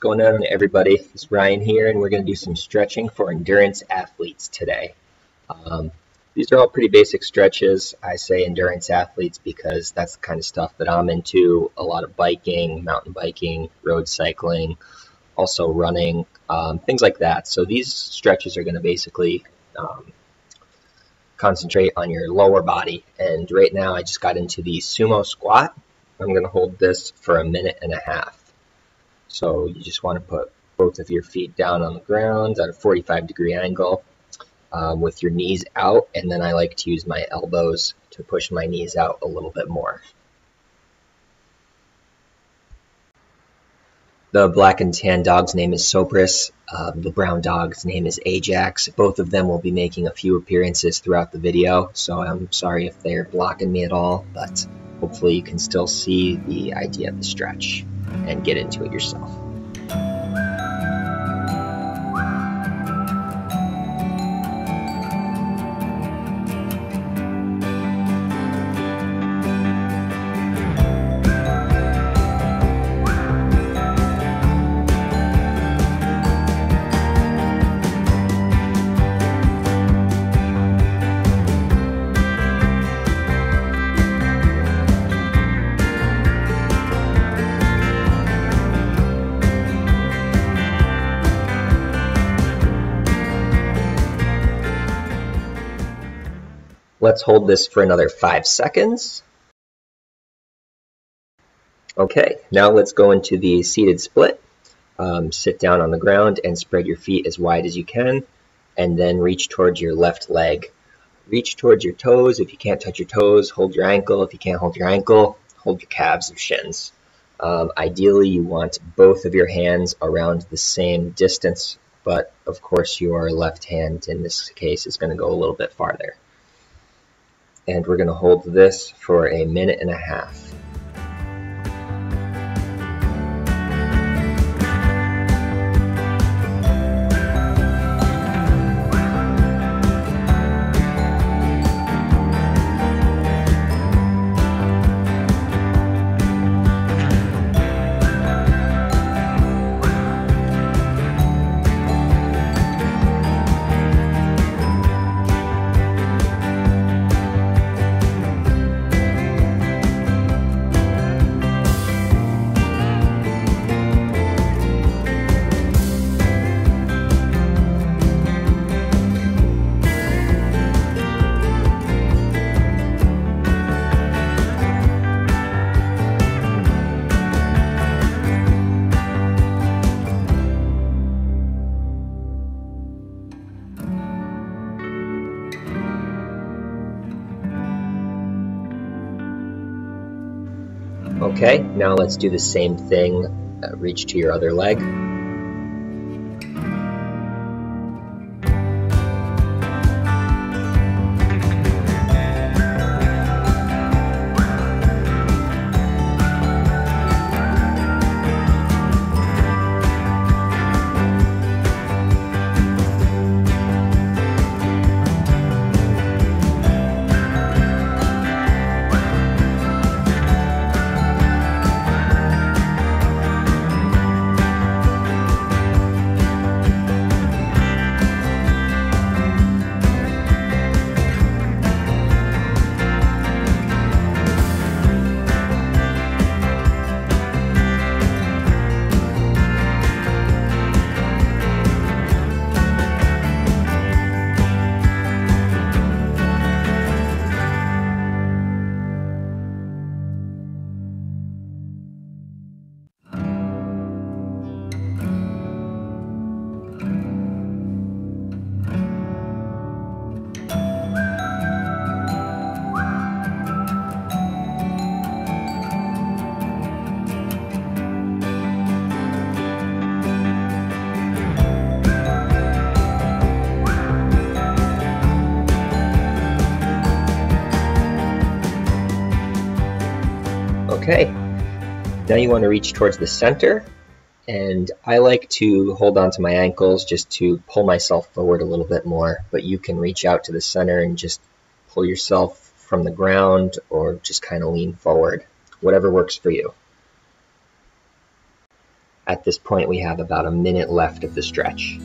going on, everybody? It's Ryan here, and we're going to do some stretching for endurance athletes today. These are all pretty basic stretches. I say endurance athletes because that's the kind of stuff that I'm into. A lot of biking, mountain biking, road cycling, also running, things like that. So these stretches are going to basically concentrate on your lower body. And right now I just got into the sumo squat. I'm going to hold this for 1.5 minutes. So you just want to put both of your feet down on the ground at a 45-degree angle with your knees out, and then I like to use my elbows to push my knees out a little bit more. The black and tan dog's name is Sopris. The brown dog's name is Ajax. Both of them will be making a few appearances throughout the video, so I'm sorry if they're blocking me at all, but hopefully you can still see the idea of the stretch and get into it yourself. Let's hold this for another 5 seconds. Okay, now let's go into the seated split. Sit down on the ground and spread your feet as wide as you can, and then reach towards your left leg. Reach towards your toes. If you can't touch your toes, hold your ankle. If you can't hold your ankle, hold your calves or shins. Ideally, you want both of your hands around the same distance, but of course your left hand in this case is going to go a little bit farther. And we're going to hold this for 1.5 minutes. Okay, now let's do the same thing. Reach to your other leg. Okay, now you want to reach towards the center, and I like to hold on to my ankles just to pull myself forward a little bit more, but you can reach out to the center and just pull yourself from the ground or just kind of lean forward, whatever works for you. At this point, we have about a minute left of the stretch.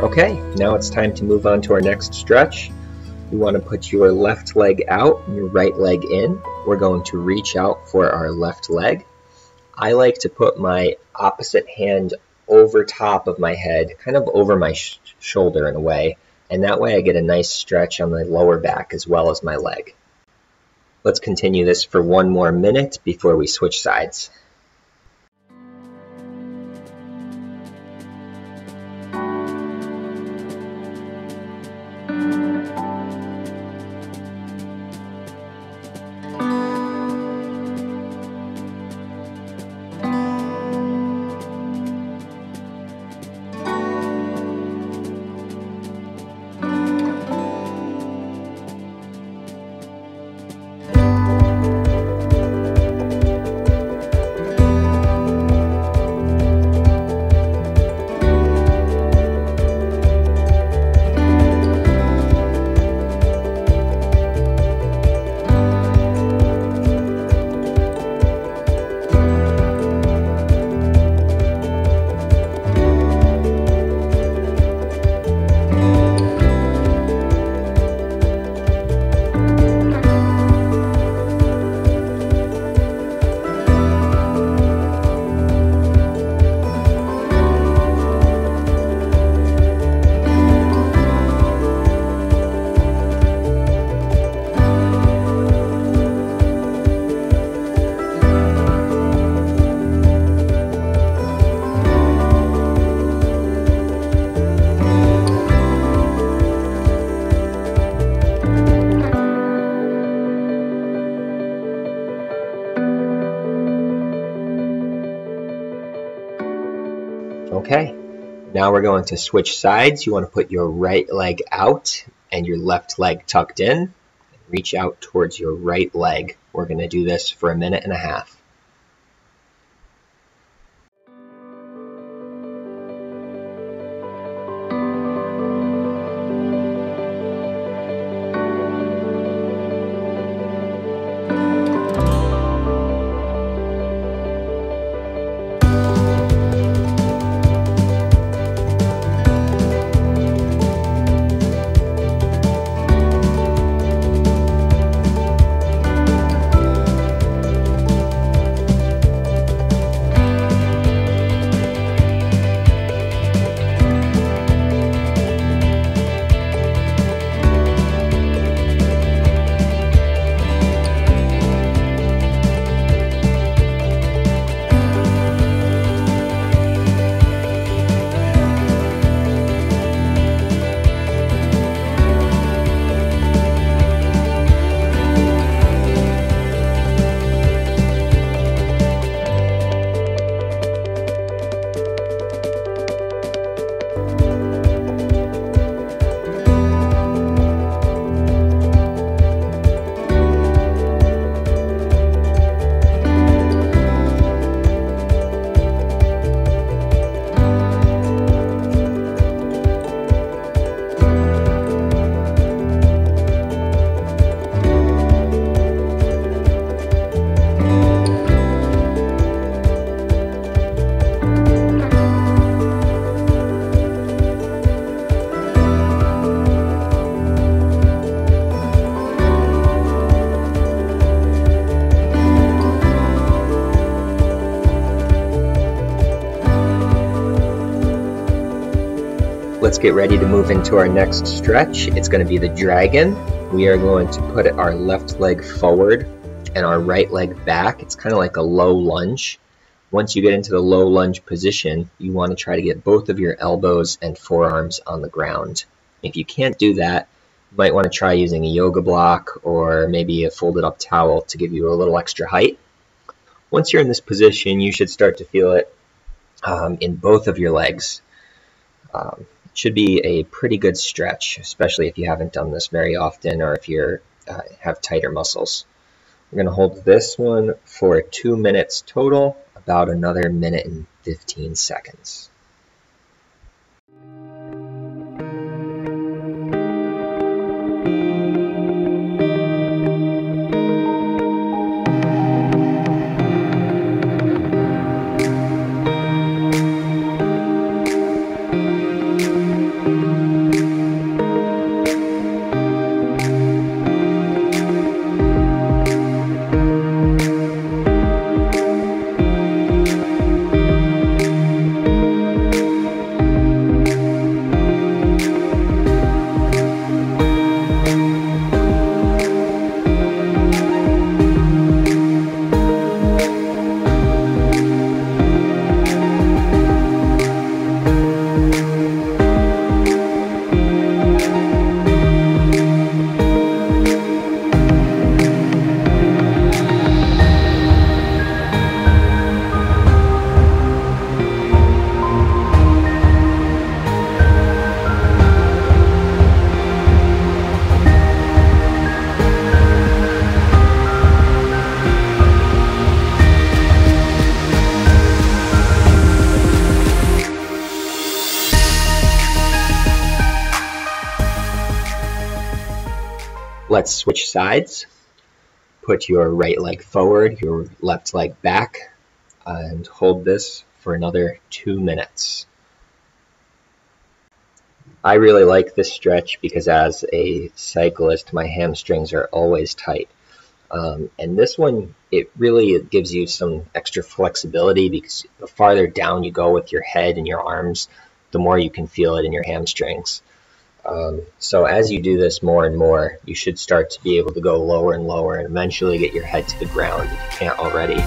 Okay, now it's time to move on to our next stretch. You want to put your left leg out and your right leg in. We're going to reach out for our left leg. I like to put my opposite hand over top of my head, kind of over my shoulder in a way, and that way I get a nice stretch on my lower back as well as my leg. Let's continue this for one more minute before we switch sides. Okay, now we're going to switch sides. You want to put your right leg out and your left leg tucked in. Reach out towards your right leg. We're going to do this for a minute and a half. Let's get ready to move into our next stretch. It's going to be the dragon. We are going to put our left leg forward and our right leg back. It's kind of like a low lunge. Once you get into the low lunge position, you want to try to get both of your elbows and forearms on the ground. If you can't do that, you might want to try using a yoga block or maybe a folded up towel to give you a little extra height. Once you're in this position, you should start to feel it in both of your legs. Should be a pretty good stretch, especially if you haven't done this very often or if you have tighter muscles. We're going to hold this one for 2 minutes total, about another minute and 15 seconds. Let's switch sides. Put your right leg forward, your left leg back, and hold this for another 2 minutes. I really like this stretch because as a cyclist, my hamstrings are always tight. And this one, it really gives you some extra flexibility because the farther down you go with your head and your arms, the more you can feel it in your hamstrings. So as you do this more and more, you should start to be able to go lower and lower and eventually get your head to the ground if you can't already.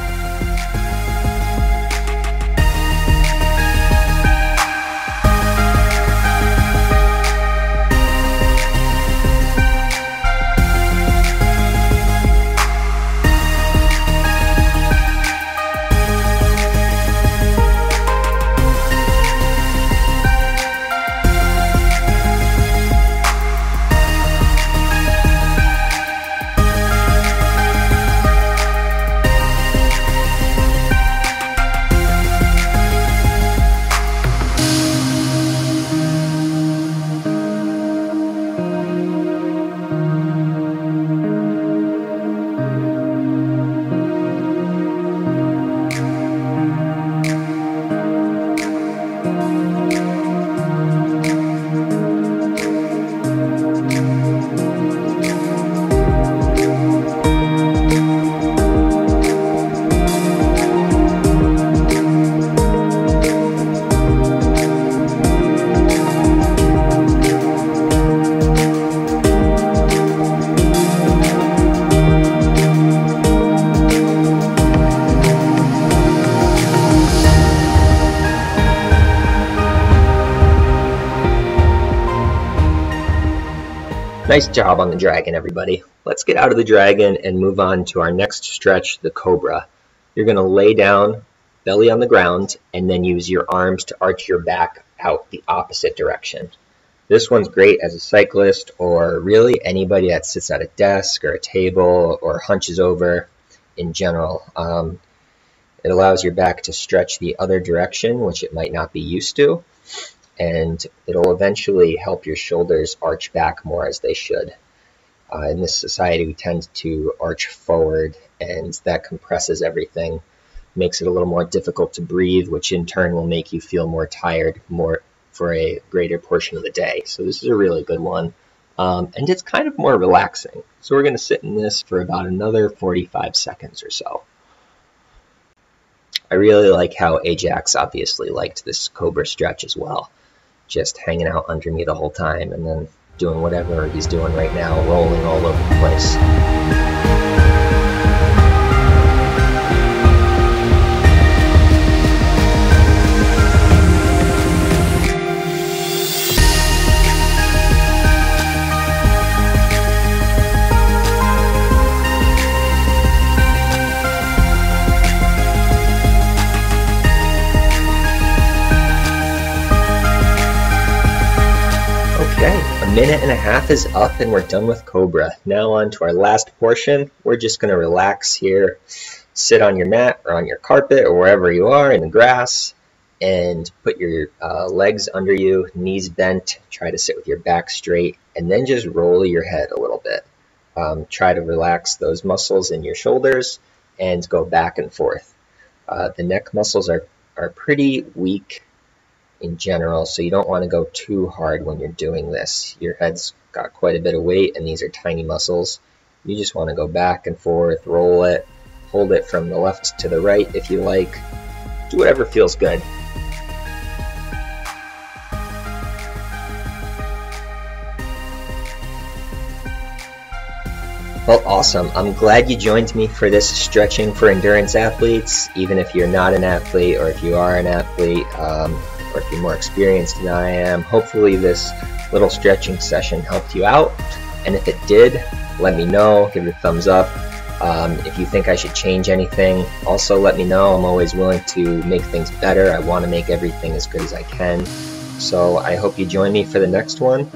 Nice job on the dragon, everybody. Let's get out of the dragon and move on to our next stretch, the Cobra. You're going to lay down, belly on the ground, and then use your arms to arch your back out the opposite direction. This one's great as a cyclist or really anybody that sits at a desk or a table or hunches over in general. It allows your back to stretch the other direction, which it might not be used to. And it'll eventually help your shoulders arch back more as they should. In this society, we tend to arch forward, and that compresses everything, makes it a little more difficult to breathe, which in turn will make you feel more tired more for a greater portion of the day. So this is a really good one. And it's kind of more relaxing. So we're going to sit in this for about another 45 seconds or so. I really like how Ajax obviously liked this Cobra stretch as well. just hanging out under me the whole time and then doing whatever he's doing right now, rolling all over the place. Okay, a minute and a half is up and we're done with Cobra. Now on to our last portion. We're just going to relax here, sit on your mat or on your carpet or wherever you are in the grass, and put your legs under you, knees bent, try to sit with your back straight, and then just roll your head a little bit. Try to relax those muscles in your shoulders and go back and forth. The neck muscles are pretty weak in general, so you don't want to go too hard when you're doing this. Your head's got quite a bit of weight and these are tiny muscles. You just want to go back and forth, roll it, hold it from the left to the right if you like. Do whatever feels good. Well, awesome. I'm glad you joined me for this stretching for endurance athletes, even if you're not an athlete or if you are an athlete. Or if you're more experienced than I am. Hopefully this little stretching session helped you out, and if it did, let me know, give it a thumbs up. If you think I should change anything, also let me know. I'm always willing to make things better. I want to make everything as good as I can. So I hope you join me for the next one,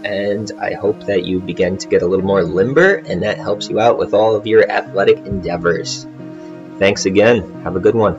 and I hope that you begin to get a little more limber and that helps you out with all of your athletic endeavors. Thanks again. Have a good one.